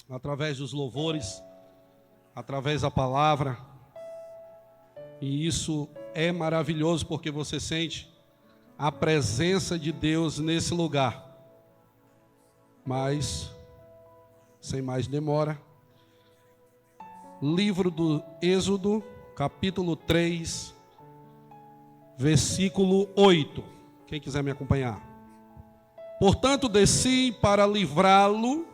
através dos louvores, através da palavra. E isso é maravilhoso porque você sente a presença de Deus nesse lugar. Mas, sem mais demora, livro do Êxodo, capítulo 3, versículo 8. Quem quiser me acompanhar. Portanto, desci para livrá-lo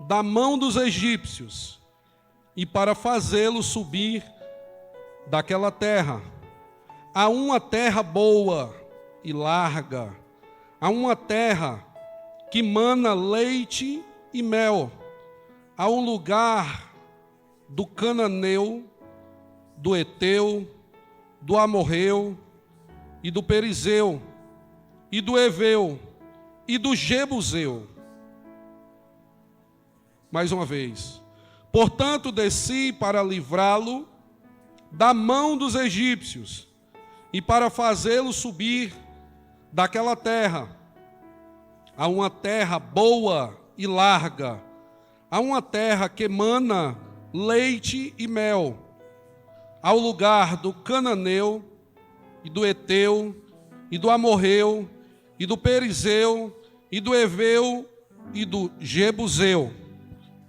da mão dos egípcios e para fazê-lo subir daquela terra a uma terra boa e larga, a uma terra que mana leite e mel, a um lugar do cananeu, do Eteu, do Amorreu e do Perizeu e do Eveu e do Jebuseu. Mais uma vez. Portanto, desci para livrá-lo da mão dos egípcios e para fazê-lo subir daquela terra a uma terra boa e larga, a uma terra que emana leite e mel, ao lugar do cananeu e do Eteu e do Amorreu e do Perizeu e do Eveu e do Jebuseu.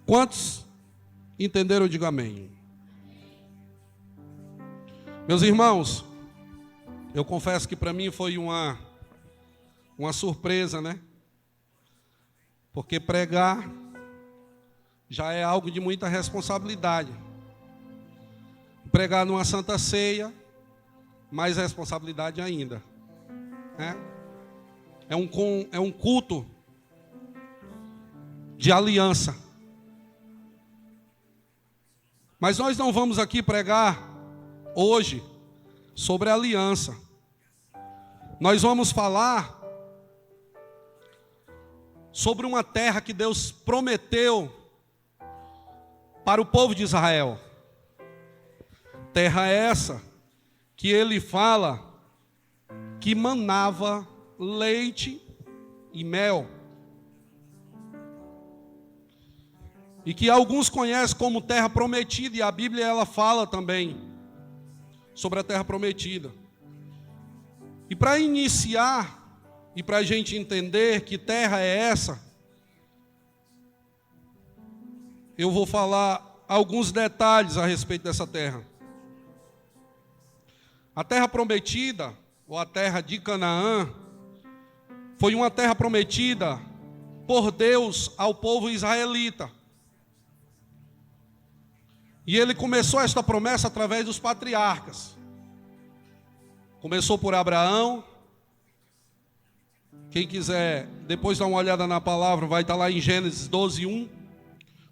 Quantos entenderam? Diga amém. Meus irmãos, eu confesso que para mim foi uma surpresa, né? Porque pregar já é algo de muita responsabilidade. Pregar numa santa ceia, mais responsabilidade ainda, né? É um culto de aliança. Mas nós não vamos aqui pregar hoje sobre aliança. Nós vamos falar sobre uma terra que Deus prometeu para o povo de Israel. Terra essa que ele fala que manava leite e mel. E que alguns conhecem como terra prometida, e a Bíblia ela fala também sobre a terra prometida. E para iniciar, e para a gente entender que terra é essa, eu vou falar alguns detalhes a respeito dessa terra. A terra prometida, ou a terra de Canaã, foi uma terra prometida por Deus ao povo israelita. E ele começou esta promessa através dos patriarcas. Começou por Abraão. Quem quiser depois dar uma olhada na palavra, vai estar lá em Gênesis 12:1.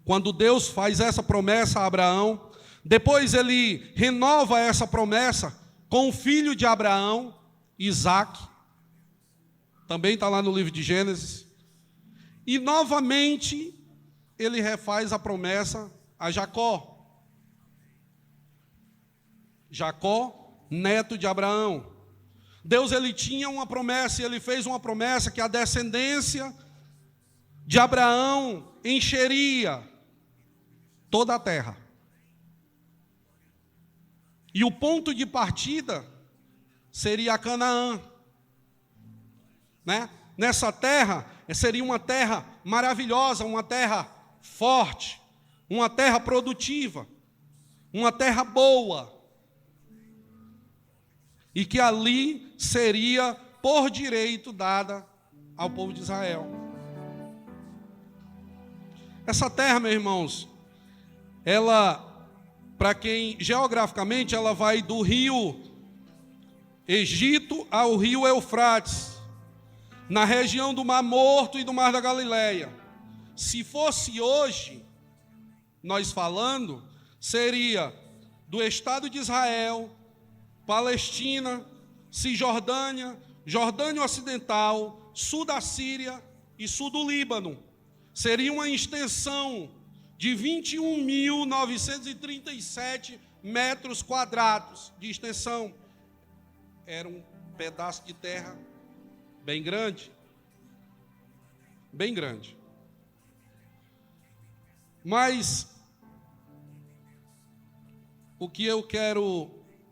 Quando Deus faz essa promessa a Abraão, depois ele renova essa promessa com o filho de Abraão, Isaque. Também está lá no livro de Gênesis. E novamente ele refaz a promessa a Jacó. Jacó, neto de Abraão. Deus ele tinha uma promessa, e ele fez uma promessa que a descendência de Abraão encheria toda a terra. E o ponto de partida seria Canaã, né? Nessa terra, seria uma terra maravilhosa, uma terra forte, uma terra produtiva, uma terra boa. E que ali seria por direito dada ao povo de Israel. Essa terra, meus irmãos, ela, para quem geograficamente, ela vai do rio Egito ao rio Eufrates, na região do Mar Morto e do Mar da Galileia. Se fosse hoje, nós falando, seria do estado de Israel, Palestina, Cisjordânia, Jordânia Ocidental, sul da Síria e sul do Líbano. Seria uma extensão de 21.937 metros quadrados de extensão. Era um pedaço de terra bem grande. Bem grande. Mas o que eu quero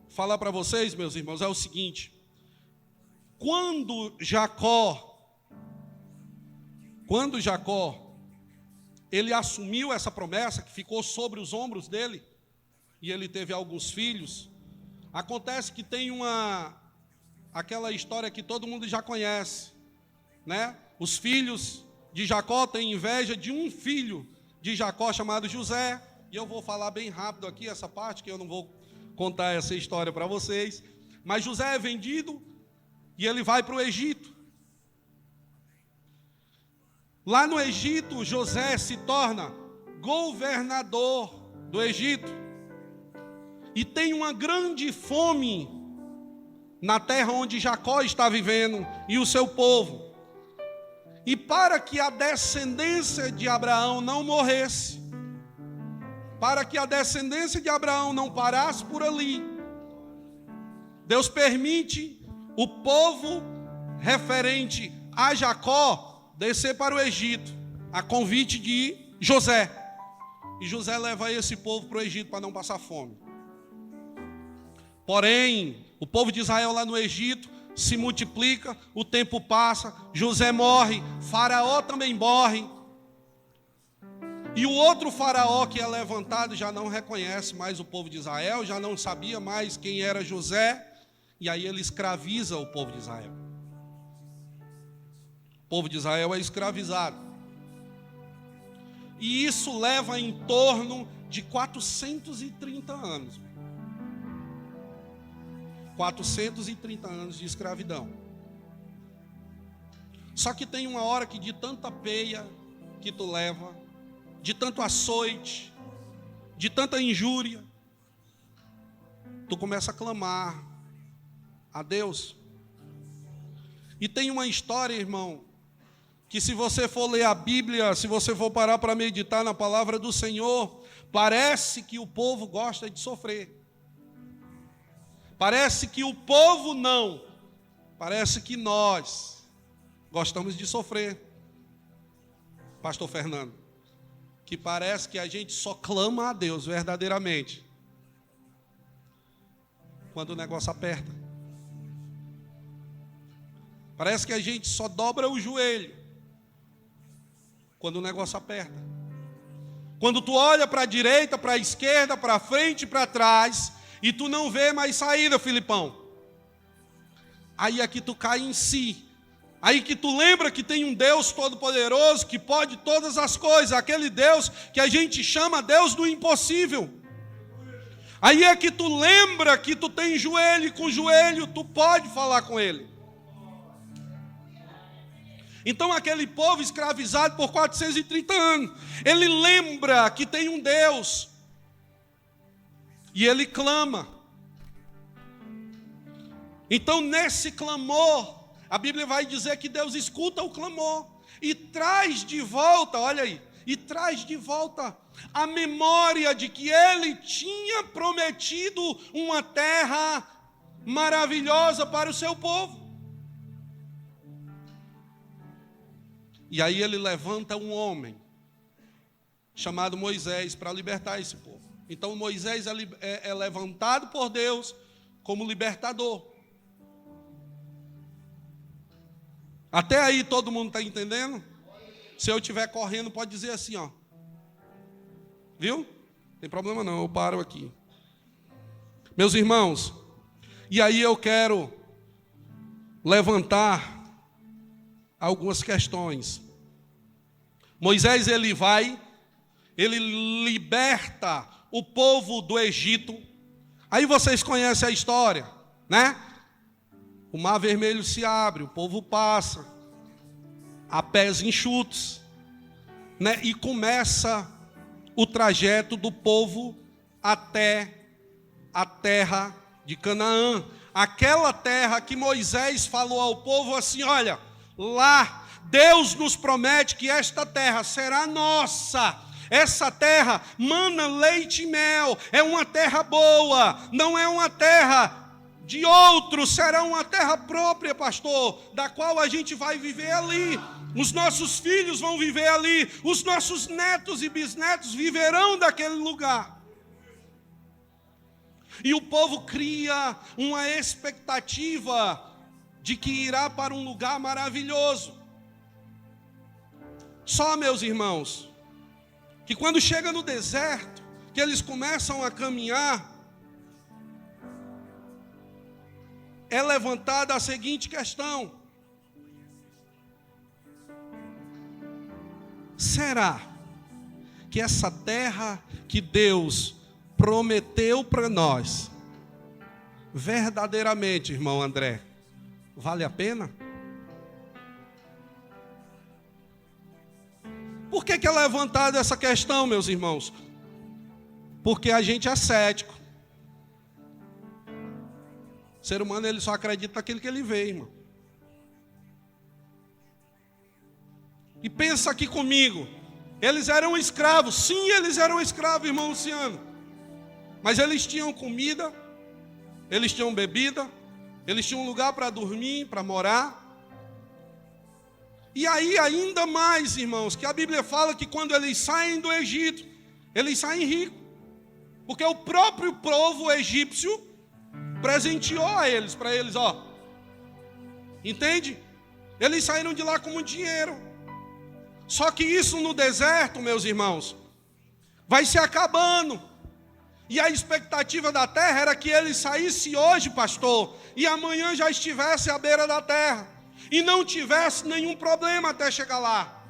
falar para vocês, meus irmãos, é o seguinte: quando Jacó ele assumiu essa promessa que ficou sobre os ombros dele, e ele teve alguns filhos, acontece que tem aquela história que todo mundo já conhece, né? Os filhos de Jacó têm inveja de um filho de Jacó chamado José, e eu vou falar bem rápido aqui essa parte, que eu não vou contar essa história para vocês, mas José é vendido e ele vai para o Egito. Lá no Egito, José se torna governador do Egito. E tem uma grande fome na terra onde Jacó está vivendo e o seu povo. E para que a descendência de Abraão não morresse, para que a descendência de Abraão não parasse por ali, Deus permite o povo referente a Jacó descer para o Egito, a convite de José. E José leva esse povo para o Egito para não passar fome. Porém, o povo de Israel lá no Egito se multiplica, o tempo passa, José morre, Faraó também morre. E o outro faraó que é levantado já não reconhece mais o povo de Israel, já não sabia mais quem era José, e aí ele escraviza o povo de Israel. O povo de Israel é escravizado. E isso leva em torno de 430 anos. 430 anos de escravidão. Só que tem uma hora que de tanta peia que tu leva, de tanto açoite, de tanta injúria, tu começa a clamar a Deus. E tem uma história, irmão, que se você for ler a Bíblia, se você for parar para meditar na palavra do Senhor, parece que o povo gosta de sofrer. Parece que o povo não. Parece que nós gostamos de sofrer. Pastor Fernando, que parece que a gente só clama a Deus verdadeiramente quando o negócio aperta. Parece que a gente só dobra o joelho quando o negócio aperta. Quando tu olha para a direita, para a esquerda, para frente e para trás, e tu não vê mais saída, Filipão. Aí é que tu cai em si. Aí que tu lembra que tem um Deus todo-poderoso, que pode todas as coisas. Aquele Deus que a gente chama Deus do impossível. Aí é que tu lembra que tu tem joelho, e com joelho tu pode falar com Ele. Então aquele povo escravizado por 430 anos, ele lembra que tem um Deus. E ele clama. Então nesse clamor, a Bíblia vai dizer que Deus escuta o clamor e traz de volta, olha aí, e traz de volta a memória de que ele tinha prometido uma terra maravilhosa para o seu povo. E aí ele levanta um homem chamado Moisés para libertar esse povo. Então Moisés é levantado por Deus como libertador. Até aí todo mundo está entendendo? Se eu estiver correndo, pode dizer assim, ó. Viu? Não tem problema não, eu paro aqui. Meus irmãos, e aí eu quero levantar algumas questões. Moisés, ele liberta o povo do Egito. Aí vocês conhecem a história, né? O mar vermelho se abre, o povo passa a pés enxutos, né? E começa o trajeto do povo até a terra de Canaã. Aquela terra que Moisés falou ao povo assim, olha, lá Deus nos promete que esta terra será nossa. Essa terra mana leite e mel, é uma terra boa, não é uma terra de outros será uma terra própria, pastor, da qual a gente vai viver ali. Os nossos filhos vão viver ali, os nossos netos e bisnetos viverão daquele lugar. E o povo cria uma expectativa de que irá para um lugar maravilhoso. Só, meus irmãos, que quando chega no deserto, que eles começam a caminhar, é levantada a seguinte questão: será que essa terra que Deus prometeu para nós, verdadeiramente, irmão André, vale a pena? Por que é levantada essa questão, meus irmãos? Porque a gente é cético. O ser humano, ele só acredita naquilo que ele vê, irmão. E pensa aqui comigo. Eles eram escravos. Sim, eles eram escravos, irmão Luciano. Mas eles tinham comida, eles tinham bebida, eles tinham um lugar para dormir, para morar. E aí ainda mais, irmãos, que a Bíblia fala que quando eles saem do Egito, eles saem ricos. Porque o próprio povo egípcio presenteou a eles, para eles, ó. Entende? Eles saíram de lá com muito dinheiro. Só que isso no deserto, meus irmãos, vai se acabando. E a expectativa da terra era que ele saísse hoje, pastor, e amanhã já estivesse à beira da terra. E não tivesse nenhum problema até chegar lá.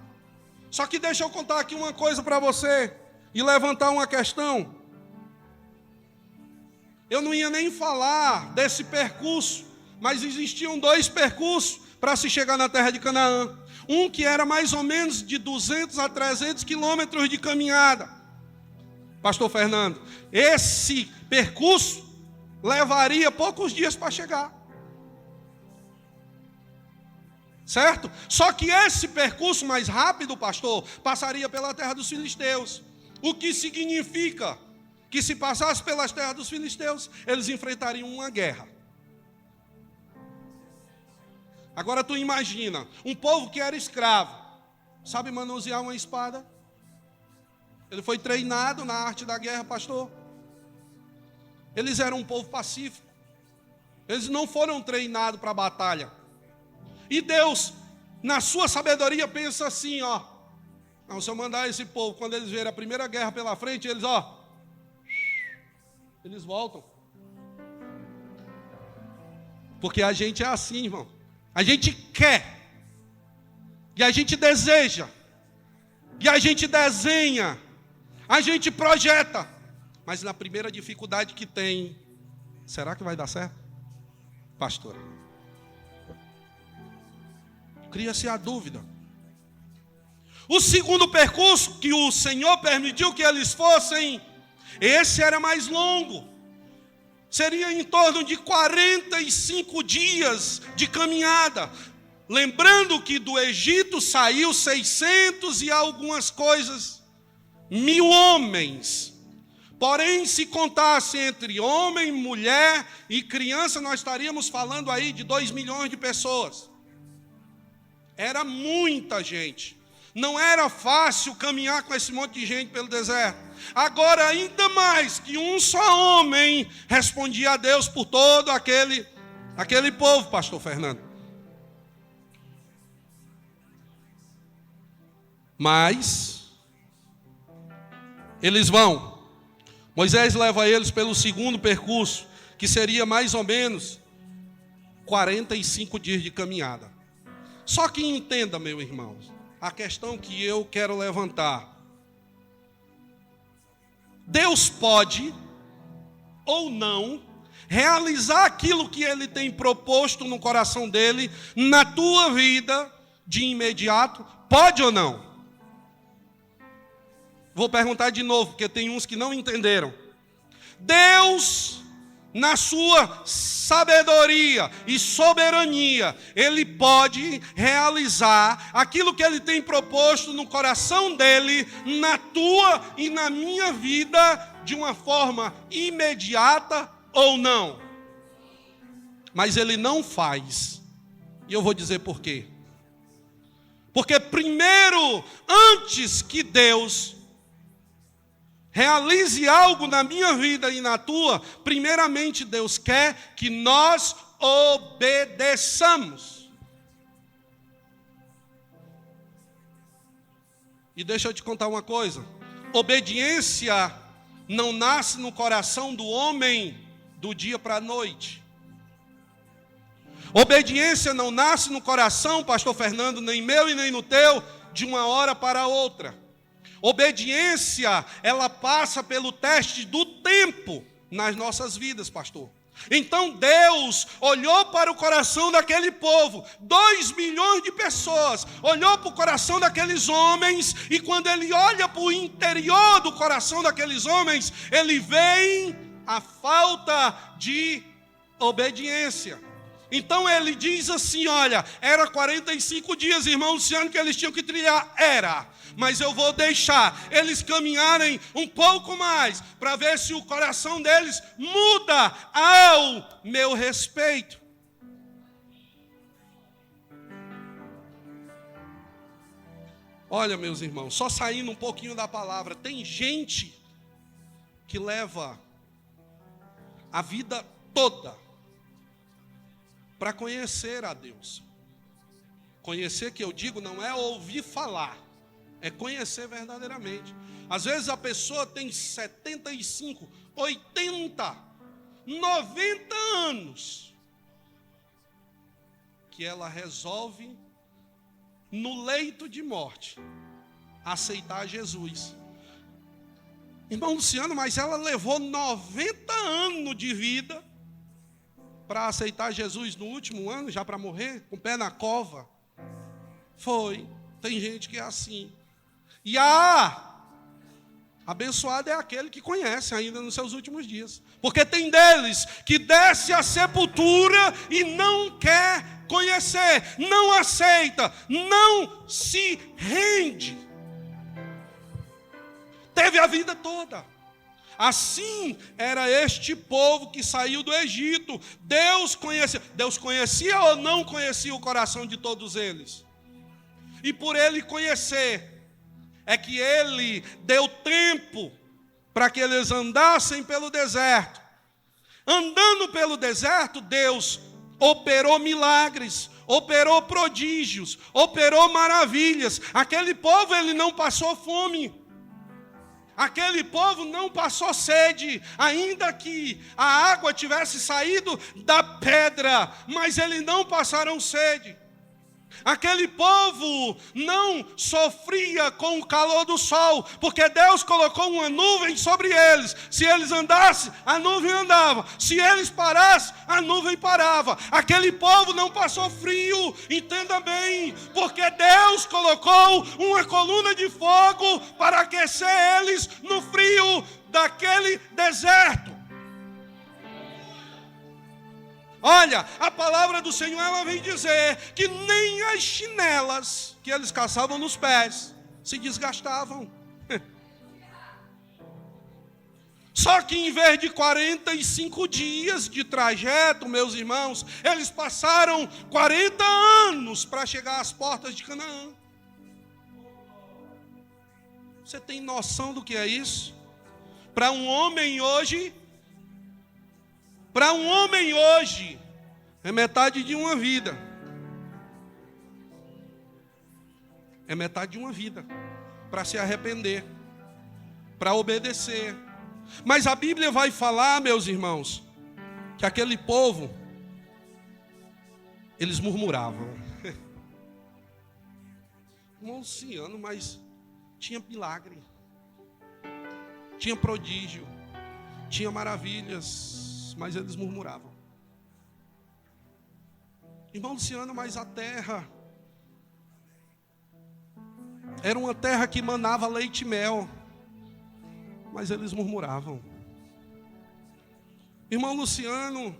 Só que deixa eu contar aqui uma coisa para você e levantar uma questão. Eu não ia nem falar desse percurso, mas existiam dois percursos para se chegar na terra de Canaã. Um que era mais ou menos de 200 a 300 quilômetros de caminhada. Pastor Fernando, esse percurso levaria poucos dias para chegar. Certo? Só que esse percurso mais rápido, pastor, passaria pela terra dos filisteus. O que significa que se passasse pelas terras dos filisteus, eles enfrentariam uma guerra. Agora tu imagina, um povo que era escravo, sabe manusear uma espada? Ele foi treinado na arte da guerra, pastor. Eles eram um povo pacífico. Eles não foram treinados para a batalha. E Deus, na sua sabedoria, pensa assim, ó. Não, se eu mandar esse povo, quando eles verem a primeira guerra pela frente, eles, ó, eles voltam. Porque a gente é assim, irmão. A gente quer. E a gente deseja. E a gente desenha. A gente projeta. Mas na primeira dificuldade que tem, será que vai dar certo? Pastor, cria-se a dúvida. O segundo percurso que o Senhor permitiu que eles fossem, esse era mais longo. Seria em torno de 45 dias de caminhada. Lembrando que do Egito saiu 600 e algumas coisas, 1000 homens. Porém, se contasse entre homem, mulher e criança, nós estaríamos falando aí de 2 milhões de pessoas. Era muita gente. Não era fácil caminhar com esse monte de gente pelo deserto. Agora, ainda mais que um só homem respondia a Deus por todo aquele povo, pastor Fernando. Mas eles vão. Moisés leva eles pelo segundo percurso, que seria mais ou menos 45 dias de caminhada. Só que entenda, meu irmão, a questão que eu quero levantar. Deus pode ou não realizar aquilo que Ele tem proposto no coração dele, na tua vida, de imediato? Pode ou não? Vou perguntar de novo, porque tem uns que não entenderam. Deus, na sua sabedoria e soberania, Ele pode realizar aquilo que Ele tem proposto no coração dele, na tua e na minha vida, de uma forma imediata ou não? mas ele não faz. E eu vou dizer por quê. Porque primeiro, antes que Deus realize algo na minha vida e na tua, primeiramente Deus quer que nós obedeçamos. E deixa eu te contar uma coisa. Obediência não nasce no coração do homem do dia para a noite. Obediência não nasce no coração, pastor Fernando, nem meu e nem no teu, de uma hora para outra. Obediência, ela passa pelo teste do tempo nas nossas vidas, pastor. Então Deus olhou para o coração daquele povo, 2 milhões de pessoas, olhou para o coração daqueles homens, e quando ele olha para o interior do coração daqueles homens, ele vê a falta de obediência. Então ele diz assim, olha, era 45 dias, irmão Luciano, que eles tinham que trilhar, mas eu vou deixar eles caminharem um pouco mais, para ver se o coração deles muda ao meu respeito. Olha, meus irmãos, só saindo um pouquinho da palavra, tem gente que leva a vida toda para conhecer a Deus. Conhecer, que eu digo, não é ouvir falar, é conhecer verdadeiramente. Às vezes a pessoa tem 75, 80, 90 anos, que ela resolve, no leito de morte, aceitar Jesus. Irmão Luciano, mas ela levou 90 anos de vida para aceitar Jesus no último ano, já para morrer, com o pé na cova. Foi. Tem gente que é assim. E abençoado é aquele que conhece ainda nos seus últimos dias. Porque tem deles que desce à sepultura e não quer conhecer, não aceita, não se rende. Teve a vida toda. Assim era este povo que saiu do Egito. Deus conhecia ou não conhecia o coração de todos eles? E por ele conhecer, é que ele deu tempo para que eles andassem pelo deserto. Andando pelo deserto, Deus operou milagres, operou prodígios, operou maravilhas. Aquele povo, ele não passou fome. Aquele povo não passou sede, ainda que a água tivesse saído da pedra, mas eles não passaram sede. Aquele povo não sofria com o calor do sol, porque Deus colocou uma nuvem sobre eles. Se eles andassem, a nuvem andava. Se eles parassem, a nuvem parava. Aquele povo não passou frio, entenda bem, porque Deus colocou uma coluna de fogo para aquecer eles no frio daquele deserto. Olha, a palavra do Senhor, ela vem dizer que nem as chinelas que eles calçavam nos pés se desgastavam. Só que em vez de 45 dias de trajeto, meus irmãos, eles passaram 40 anos para chegar às portas de Canaã. Você tem noção do que é isso? Para um homem hoje, é metade de uma vida. É metade de uma vida para se arrepender, para obedecer. Mas a Bíblia vai falar, meus irmãos, que aquele povo, eles murmuravam. Irmão Luciano, mas tinha milagre, tinha prodígio, tinha maravilhas, mas eles murmuravam. Irmão Luciano, mas a terra era uma terra que manava leite e mel, mas eles murmuravam. Irmão Luciano,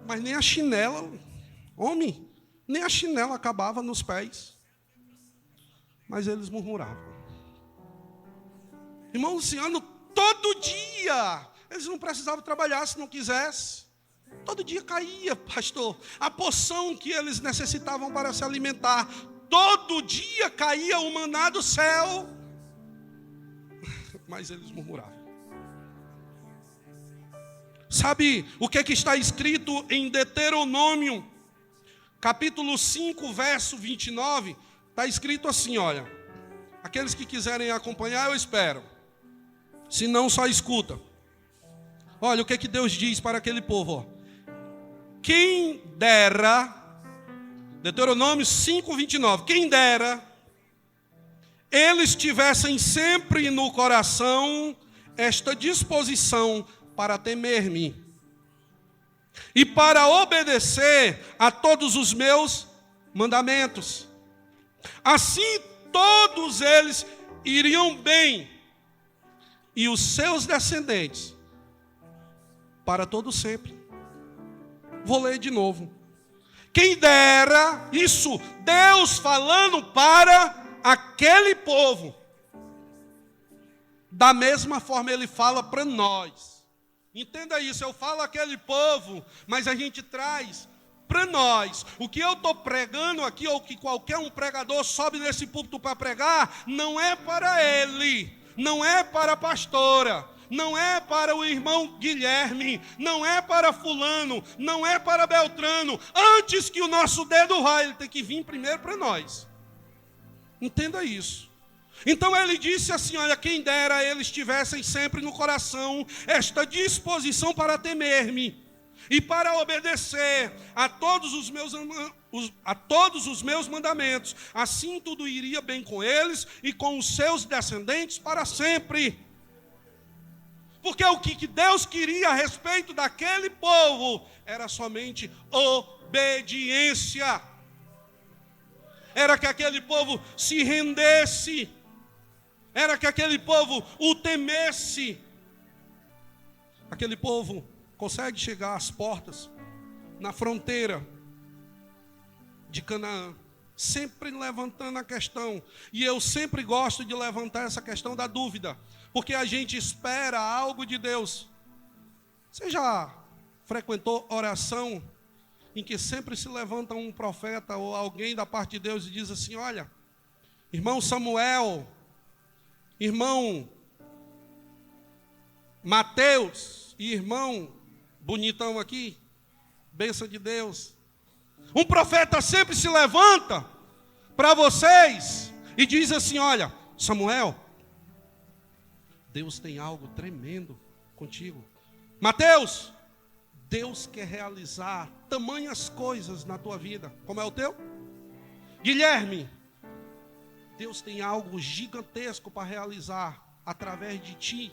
mas nem a chinela, homem, nem a chinela acabava nos pés, mas eles murmuravam. Irmão Luciano, todo dia Eles não precisavam trabalhar se não quisesse. Todo dia caía, pastor, a porção que eles necessitavam para se alimentar. Todo dia caía o maná do céu. Mas eles murmuravam. Sabe o que está escrito em Deuteronômio, capítulo 5, verso 29? Está escrito assim, olha. Aqueles que quiserem acompanhar, eu espero. Se não, só escuta. Olha o que Deus diz para aquele povo. Ó. Quem dera, Deuteronômio 5, 29. Quem dera, eles tivessem sempre no coração esta disposição para temer-me e para obedecer a todos os meus mandamentos. Assim todos eles iriam bem, e os seus descendentes para todo sempre. Vou ler de novo. Quem dera, isso, Deus falando para aquele povo. Da mesma forma ele fala para nós. Entenda isso, eu falo aquele povo, mas a gente traz para nós. O que eu estou pregando aqui, ou que qualquer um pregador sobe nesse púlpito para pregar, não é para ele, não é para a pastora, não é para o irmão Guilherme, não é para fulano, não é para Beltrano. Antes que o nosso dedo raie, ele tem que vir primeiro para nós. Entenda isso. Então ele disse assim, olha, quem dera eles tivessem sempre no coração esta disposição para temer-me e para obedecer a todos os meus mandamentos. Assim tudo iria bem com eles e com os seus descendentes para sempre. Porque o que Deus queria a respeito daquele povo era somente obediência. Era que aquele povo se rendesse. Era que aquele povo o temesse. Aquele povo consegue chegar às portas, na fronteira de Canaã, sempre levantando a questão. E eu sempre gosto de levantar essa questão da dúvida, porque a gente espera algo de Deus. Você já frequentou oração em que sempre se levanta um profeta ou alguém da parte de Deus e diz assim, olha, irmão Samuel, irmão Mateus e irmão bonitão aqui, bênção de Deus. Um profeta sempre se levanta para vocês e diz assim, olha, Samuel, Deus tem algo tremendo contigo. Mateus, Deus quer realizar tamanhas coisas na tua vida. Como é o teu? Guilherme, Deus tem algo gigantesco para realizar através de ti.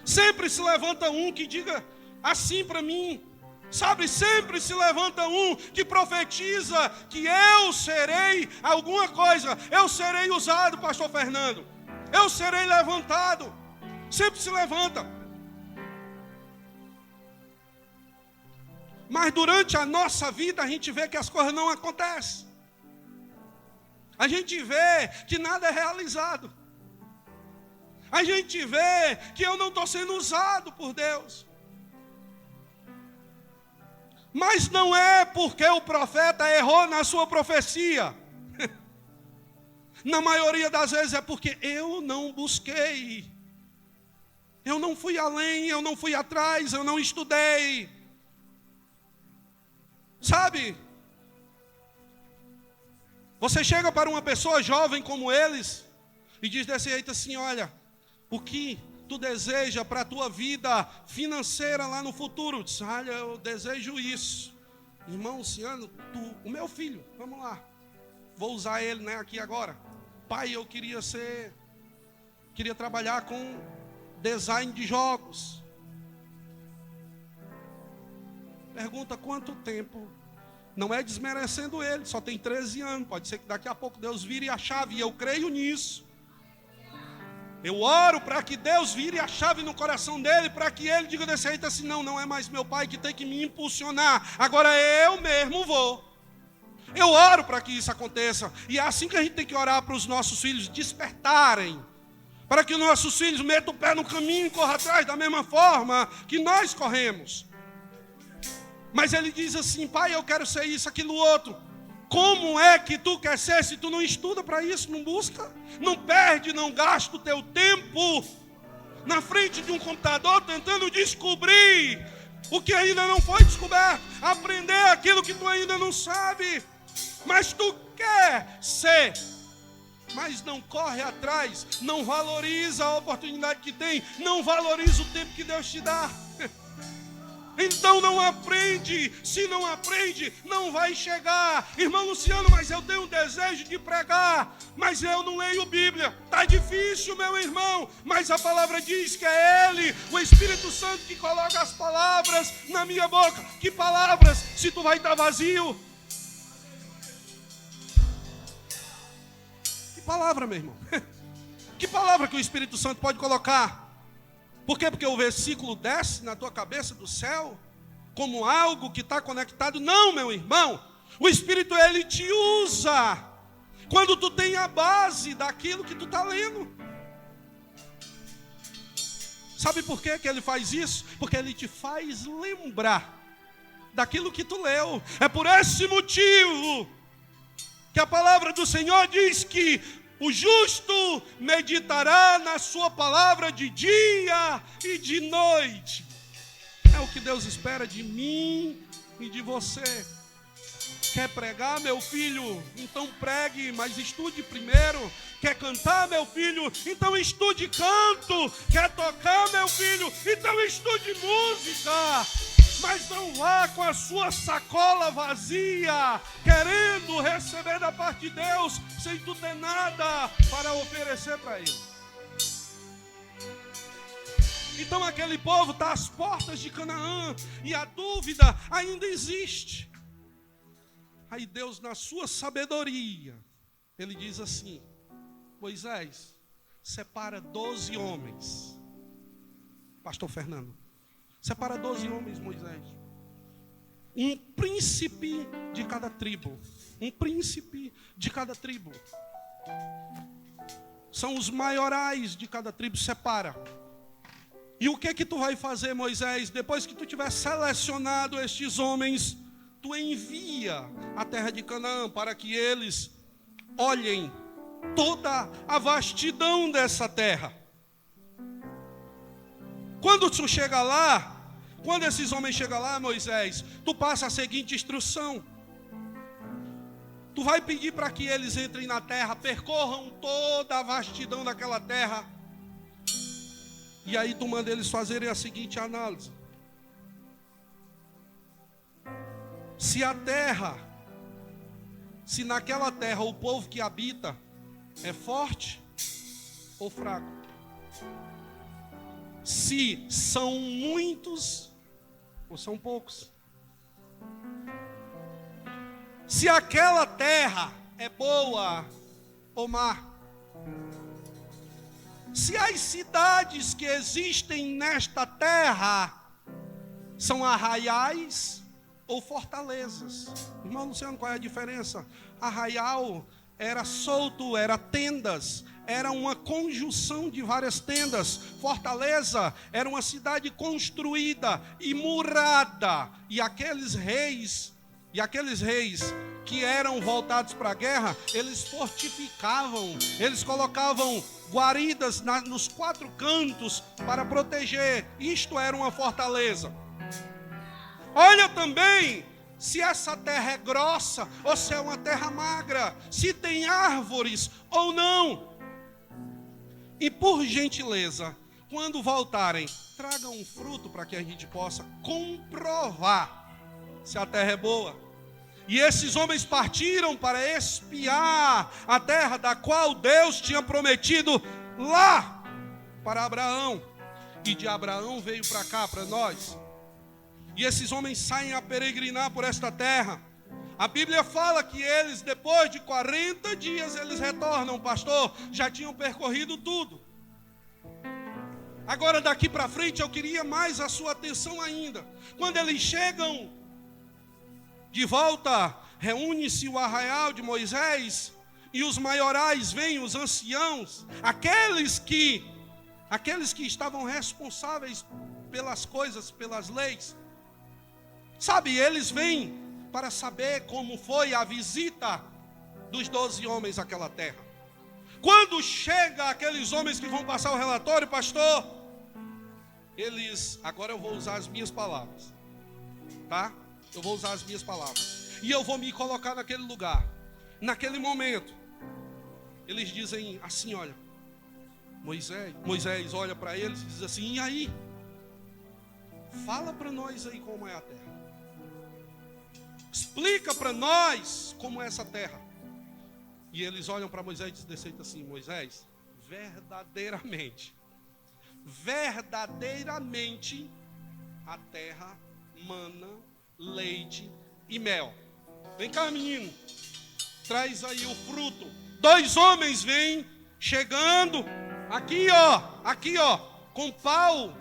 Sempre se levanta um que diga assim para mim. Sabe, sempre se levanta um que profetiza que eu serei alguma coisa. Eu serei usado, pastor Fernando. Eu serei levantado. Sempre se levanta. Mas durante a nossa vida a gente vê que as coisas não acontecem. A gente vê que nada é realizado. A gente vê que eu não estou sendo usado por Deus. Mas não é porque o profeta errou na sua profecia. Na maioria das vezes é porque eu não busquei. Eu não fui além, eu não fui atrás, eu não estudei. Sabe? Você chega para uma pessoa jovem como eles e diz desse jeito assim, olha, o que tu deseja para a tua vida financeira lá no futuro? Diz, olha, eu desejo isso. Irmão Luciano, o meu filho, vamos lá. Vou usar ele, né, aqui agora. Pai, eu queria trabalhar com design de jogos. Pergunta quanto tempo. Não é desmerecendo ele, só tem 13 anos. Pode ser que daqui a pouco Deus vire a chave, e eu creio nisso. Eu oro para que Deus vire a chave no coração dele, para que ele diga desse jeito assim, não é mais meu pai que tem que me impulsionar, agora eu mesmo vou. Eu oro para que isso aconteça, e é assim que a gente tem que orar para os nossos filhos despertarem, para que nossos filhos metam o pé no caminho e corram atrás da mesma forma que nós corremos. Mas ele diz assim: pai, eu quero ser isso, aquilo, outro. Como é que tu quer ser se tu não estuda para isso, não busca? Não perde, não gasta o teu tempo na frente de um computador tentando descobrir o que ainda não foi descoberto, aprender aquilo que tu ainda não sabe. Mas tu quer ser, mas não corre atrás, não valoriza a oportunidade que tem, não valoriza o tempo que Deus te dá. Então não aprende. Se não aprende, não vai chegar. Irmão Luciano, mas eu tenho um desejo de pregar, mas eu não leio Bíblia. Está difícil, meu irmão. Mas a palavra diz que é Ele, o Espírito Santo, que coloca as palavras na minha boca. Que palavras, se tu vai estar vazio? Que palavra, meu irmão? Que palavra que o Espírito Santo pode colocar? Por quê? Porque o versículo desce na tua cabeça do céu como algo que está conectado. Não, meu irmão. O Espírito, ele te usa quando tu tem a base daquilo que tu está lendo. Sabe por quê que ele faz isso? Porque ele te faz lembrar daquilo que tu leu. É por esse motivo que a palavra do Senhor diz que o justo meditará na sua palavra de dia e de noite. É o que Deus espera de mim e de você. Quer pregar, meu filho? Então pregue, mas estude primeiro. Quer cantar, meu filho? Então estude canto. Quer tocar, meu filho? Então estude música. Mas não vá com a sua sacola vazia, querendo receber da parte de Deus, sem tu ter nada para oferecer para Ele. Então aquele povo está às portas de Canaã, e a dúvida ainda existe. Aí Deus, na sua sabedoria, Ele diz assim: Moisés, separa 12 homens. Pastor Fernando, separa 12 homens, Moisés. Um príncipe de cada tribo. Um príncipe de cada tribo. São os maiorais de cada tribo, separa. E o que tu vai fazer, Moisés? Depois que tu tiver selecionado estes homens, tu envia a terra de Canaã para que eles olhem toda a vastidão dessa terra. Quando tu chega lá, quando esses homens chegam lá, Moisés, tu passa a seguinte instrução. Tu vai pedir para que eles entrem na terra, percorram toda a vastidão daquela terra. E aí tu manda eles fazerem a seguinte análise. Se naquela terra o povo que habita é forte ou fraco. Se são muitos ou são poucos. Se aquela terra é boa ou má. Se as cidades que existem nesta terra são arraiais ou fortalezas. Irmão Luciano, qual é a diferença? Arraial era solto, era tendas, era uma conjunção de várias tendas. Fortaleza era uma cidade construída e murada. E aqueles reis que eram voltados para a guerra, eles fortificavam, eles colocavam guaridas nos 4 cantos para proteger. Isto era uma fortaleza. Olha também se essa terra é grossa ou se é uma terra magra, se tem árvores ou não. E por gentileza, quando voltarem, tragam um fruto para que a gente possa comprovar se a terra é boa. E esses homens partiram para espiar a terra da qual Deus tinha prometido lá para Abraão. E de Abraão veio para cá, para nós. E esses homens saem a peregrinar por esta terra. A Bíblia fala que eles, depois de 40 dias, eles retornam, pastor. Já tinham percorrido tudo. Agora daqui para frente eu queria mais a sua atenção ainda. Quando eles chegam de volta, reúne-se o arraial de Moisés, e os maiorais vêm, os anciãos, aqueles que estavam responsáveis pelas coisas, pelas leis. Sabe, eles vêm para saber como foi a visita dos 12 homens àquela terra. Quando chega aqueles homens que vão passar o relatório, pastor, agora eu vou usar as minhas palavras, tá? Eu vou usar as minhas palavras. E eu vou me colocar naquele lugar. Naquele momento, eles dizem assim, olha, Moisés olha para eles e diz assim, e aí? Fala para nós aí como é a terra. Explica para nós como é essa terra. E eles olham para Moisés e dizem assim, Moisés, verdadeiramente, a terra mana leite e mel. Vem cá, menino, traz aí o fruto. 2 homens vêm chegando, aqui ó, com pau,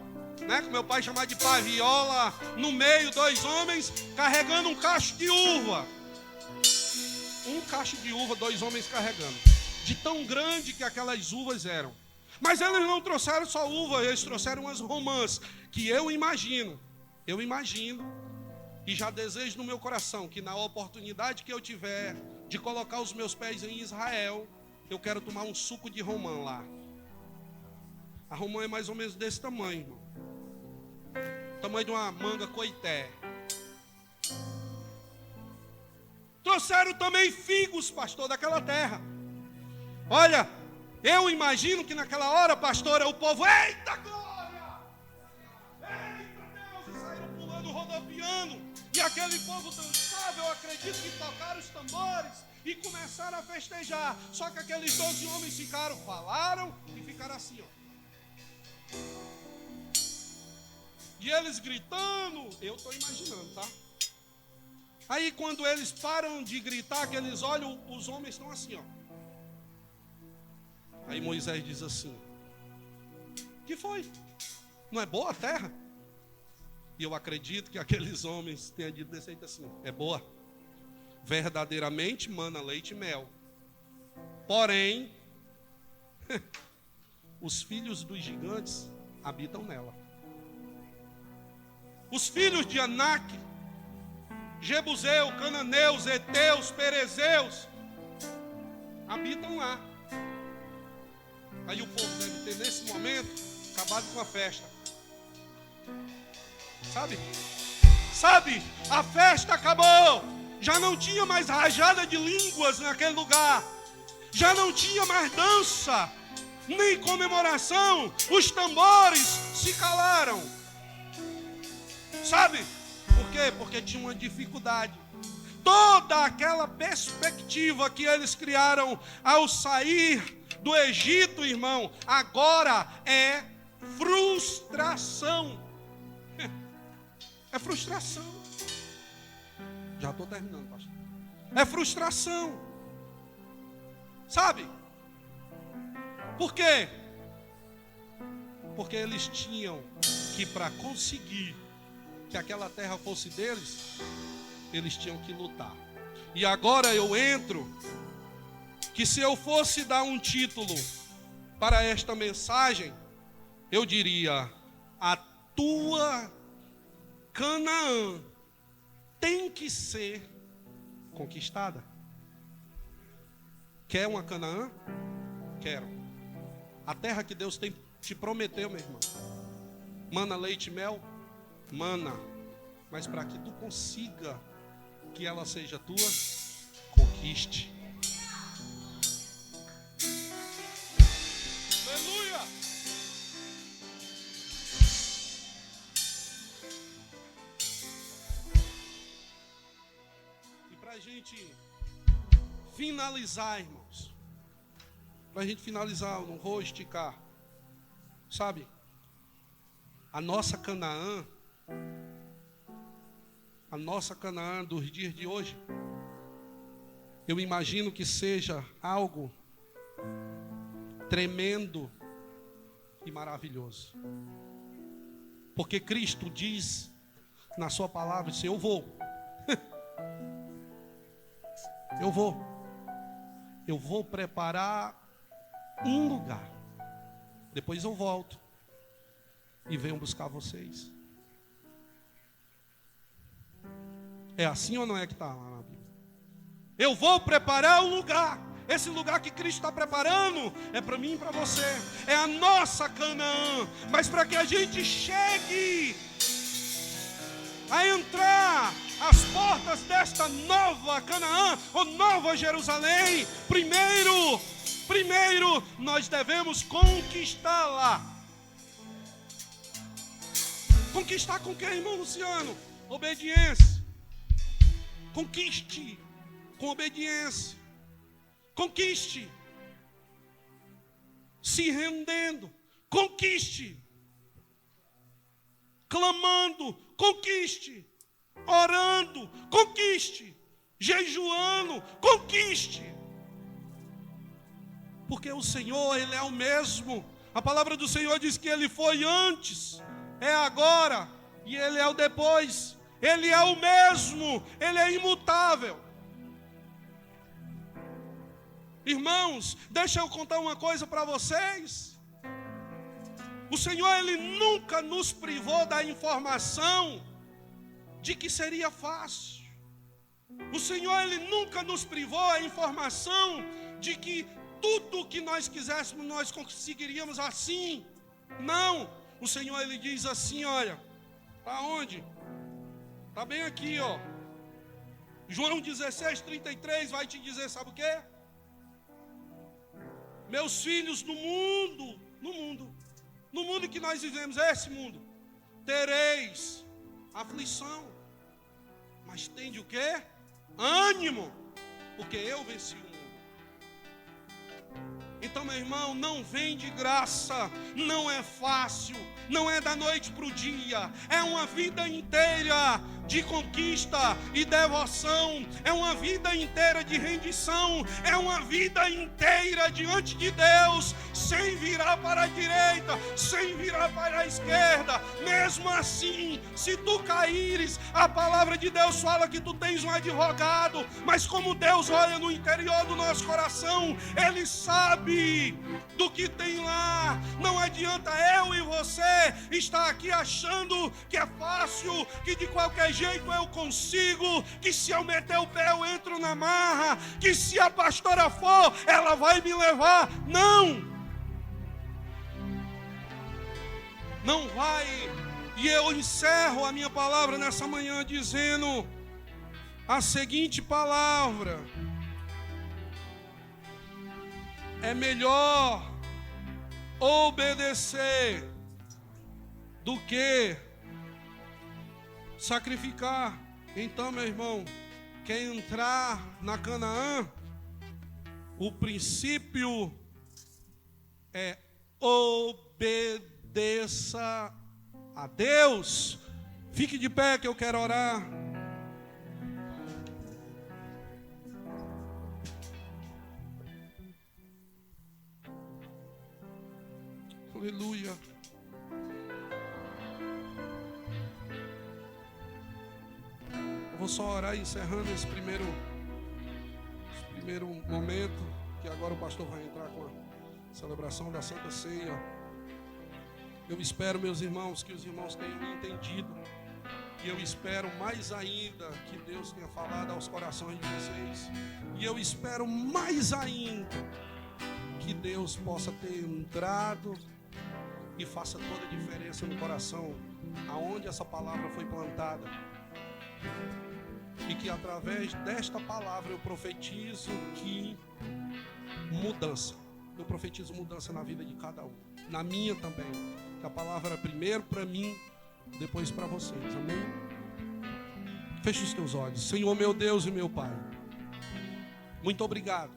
né, que meu pai chamava de paviola, no meio 2 homens carregando um cacho de uva. Um cacho de uva, 2 homens carregando, de tão grande que aquelas uvas eram. Mas eles não trouxeram só uva, eles trouxeram umas romãs, que eu imagino, e já desejo no meu coração, que na oportunidade que eu tiver de colocar os meus pés em Israel, eu quero tomar um suco de romã lá. A romã é mais ou menos desse tamanho, irmão. Tamanho de uma manga coité. Trouxeram também figos, pastor, daquela terra. Olha, eu imagino que naquela hora, pastor, o povo, eita glória! Eita Deus! E saíram pulando, rodopiando. E aquele povo dançava, eu acredito que tocaram os tambores e começaram a festejar. Só que aqueles 12 homens falaram e ficaram assim, ó. E eles gritando, eu estou imaginando, tá? Aí quando eles param de gritar, que eles olham, os homens estão assim, ó. Aí Moisés diz assim, que foi? Não é boa a terra? E eu acredito que aqueles homens tenham dito desse jeito assim, é boa. Verdadeiramente mana leite e mel. Porém, os filhos dos gigantes habitam nela. Os filhos de Anak, Jebuseu, Cananeus, Heteus, Perezeus, habitam lá. Aí o povo deve ter nesse momento acabado com a festa. Sabe, a festa acabou. Já não tinha mais rajada de línguas naquele lugar. Já não tinha mais dança, nem comemoração. Os tambores se calaram. Sabe? Por quê? Porque tinha uma dificuldade. Toda aquela perspectiva que eles criaram ao sair do Egito, irmão, agora é frustração. É frustração. Já estou terminando, pastor. É frustração. Sabe? Por quê? Porque eles tinham que, para conseguir que aquela terra fosse deles, eles tinham que lutar. E agora eu entro, que se eu fosse dar um título para esta mensagem, eu diria, a tua Canaã tem que ser conquistada. Quer uma Canaã? Quero. A terra que Deus te prometeu, meu irmão. Mana leite e mel? Mana. Mas para que tu consiga que ela seja tua, conquiste. Aleluia! E para a gente finalizar, irmãos, para a gente finalizar, eu não vou esticar, sabe? A nossa Canaã dos dias de hoje, eu imagino que seja algo tremendo e maravilhoso. Porque Cristo diz na sua palavra, eu vou. Eu vou. eu vou preparar um lugar. Depois eu volto e venho buscar vocês. É assim ou não é que está lá na Bíblia? Eu vou preparar um lugar. Esse lugar que Cristo está preparando é para mim e para você. É a nossa Canaã. Mas para que a gente chegue a entrar às portas desta nova Canaã, ou nova Jerusalém, primeiro nós devemos conquistar lá. Conquistar com quem, irmão Luciano? Obediência. Conquiste com obediência. Conquiste se rendendo. Conquiste clamando. Conquiste orando. Conquiste jejuando. Conquiste. Porque o Senhor, Ele é o mesmo. A palavra do Senhor diz que Ele foi antes, é agora e Ele é o depois. Ele é o mesmo, Ele é imutável. Irmãos, deixa eu contar uma coisa para vocês. O Senhor, Ele nunca nos privou da informação de que seria fácil. O Senhor, Ele nunca nos privou a informação de que tudo o que nós quiséssemos, nós conseguiríamos assim. Não, o Senhor, Ele diz assim, olha, está onde? Está bem aqui, ó. João 16:33 vai te dizer, sabe o quê? Meus filhos, no mundo que nós vivemos, é esse mundo, tereis aflição, mas tende o quê? Ânimo, porque eu venci o mundo. Então, meu irmão, não vem de graça, não é fácil, não é da noite para o dia, é uma vida inteira de conquista e devoção, é uma vida inteira de rendição, é uma vida inteira diante de Deus, sem virar para a direita, sem virar para a esquerda. Mesmo assim, se tu caíres, a palavra de Deus fala que tu tens um advogado, mas como Deus olha no interior do nosso coração, Ele sabe do que tem lá. Não adianta eu e você estar aqui achando que é fácil, que de qualquer jeito eu consigo, que se eu meter o pé eu entro na marra, que se a pastora for, ela vai me levar. Não vai. E eu encerro a minha palavra nessa manhã dizendo a seguinte palavra: é melhor obedecer do que sacrificar. Então, meu irmão, quer entrar na Canaã? O princípio é obedeça a Deus. Fique de pé que eu quero orar. Aleluia. Eu vou só orar encerrando esse primeiro momento, que agora o pastor vai entrar com a celebração da Santa Ceia. Eu espero, meus irmãos, que os irmãos tenham entendido. E eu espero mais ainda que Deus tenha falado aos corações de vocês. E eu espero mais ainda que Deus possa ter entrado e faça toda a diferença no coração aonde essa palavra foi plantada. E que através desta palavra eu profetizo que mudança. Eu profetizo mudança na vida de cada um. Na minha também. Que a palavra é primeiro para mim, depois para vocês. Amém? Feche os teus olhos. Senhor, meu Deus e meu Pai, muito obrigado.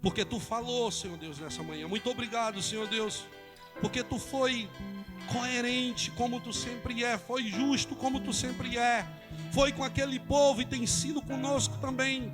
Porque Tu falou, Senhor Deus, nessa manhã. Muito obrigado, Senhor Deus. Porque Tu foi coerente como Tu sempre é. Foi justo como Tu sempre é. Foi com aquele povo e tem sido conosco também.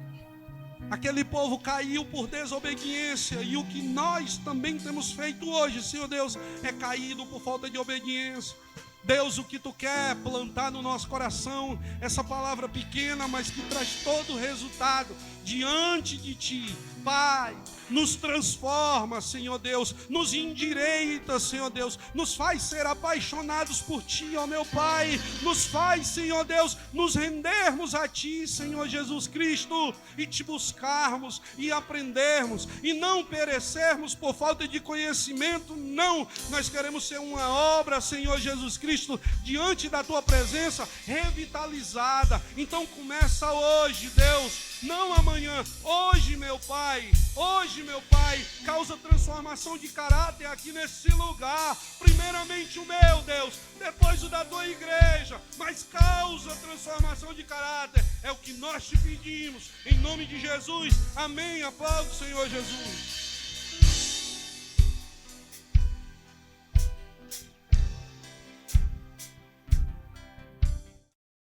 Aquele povo caiu por desobediência. E o que nós também temos feito hoje, Senhor Deus, é caído por falta de obediência. Deus, o que Tu quer plantar no nosso coração, essa palavra pequena, mas que traz todo o resultado diante de Ti, Pai, nos transforma, Senhor Deus, nos endireita, Senhor Deus, nos faz ser apaixonados por Ti, ó meu Pai, nos faz, Senhor Deus, nos rendermos a Ti, Senhor Jesus Cristo, e Te buscarmos e aprendermos, e não perecermos por falta de conhecimento, não, nós queremos ser uma obra, Senhor Jesus Cristo, diante da Tua presença, revitalizada. Então começa hoje, Deus, não amanhã, hoje, meu Pai, causa transformação de caráter aqui nesse lugar, primeiramente o meu, Deus, depois o da Tua igreja, mas causa transformação de caráter, é o que nós Te pedimos, em nome de Jesus, amém, aplaudo, Senhor Jesus.